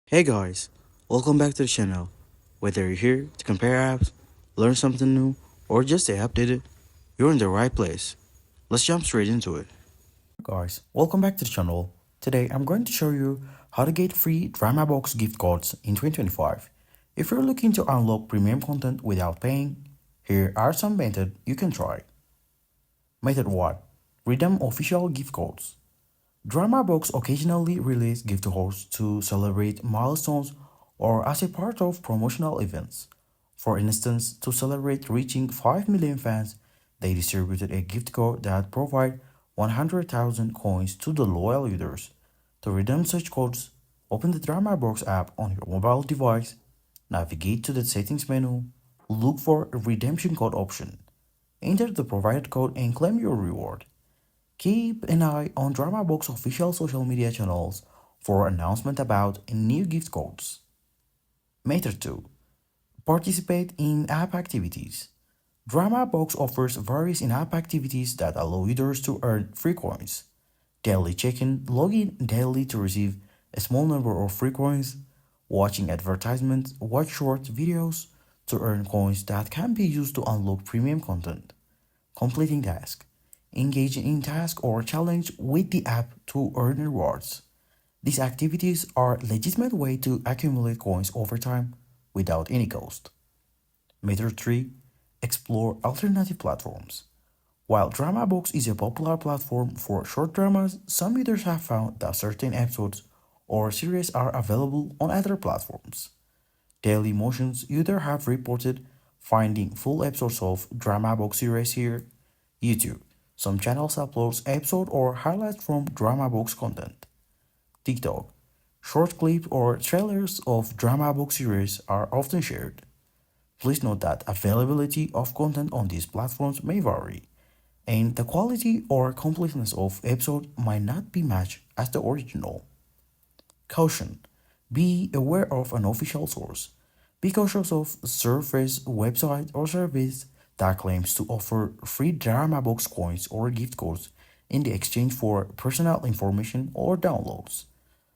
Hey guys, welcome back to the channel. Whether you're here to compare apps, learn something new, or just stay updated, you're in the right place. Let's jump straight into it. Guys, welcome back to the channel. Today I'm going to show you how to get free DramaBox gift cards in 2025. If you're looking to unlock premium content without paying, here are some methods you can try. Method 1. Redeem official gift codes. DramaBox occasionally release gift cards to celebrate milestones or as a part of promotional events. For instance, to celebrate reaching 5 million fans, they distributed a gift card that provided 100,000 coins to the loyal users. To redeem such codes, open the DramaBox app on your mobile device, navigate to the settings menu, look for a redemption code option. Enter the provided code and claim your reward. Keep an eye on DramaBox official social media channels for announcements about new gift codes. Method 2. Participate in app activities. DramaBox offers various in-app activities that allow users to earn free coins. Daily check-in, log in daily to receive a small number of free coins, watching advertisements, watch short videos to earn coins that can be used to unlock premium content. Completing tasks. Engage in task or challenge with the app to earn rewards. These activities are a legitimate way to accumulate coins over time without any cost. Method 3. Explore alternative platforms. While DramaBox is a popular platform for short dramas, some users have found that certain episodes or series are available on other platforms. Daily Motions users have reported finding full episodes of DramaBox series here. YouTube. Some channels upload episode or highlights from DramaBox content. TikTok. Short clips or trailers of DramaBox series are often shared. Please note that availability of content on these platforms may vary, and the quality or completeness of episode might not be matched as the original. Caution. Be aware of an official source. Be cautious of surface website or service that claims to offer free DramaBox coins or gift codes in the exchange for personal information or downloads.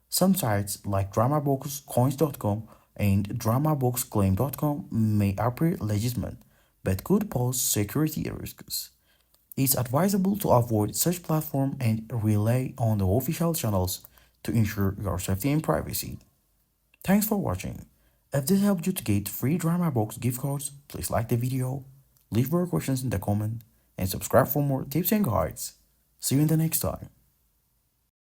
Some sites like DramaBoxCoins.com and DramaBoxClaim.com may appear legitimate but could pose security risks. It's advisable to avoid such platforms and rely on the official channels to ensure your safety and privacy. Thanks for watching. If this helped you to get free DramaBox gift cards, please like the video, leave your questions in the comment, and subscribe for more tips and guides. See you in the next time.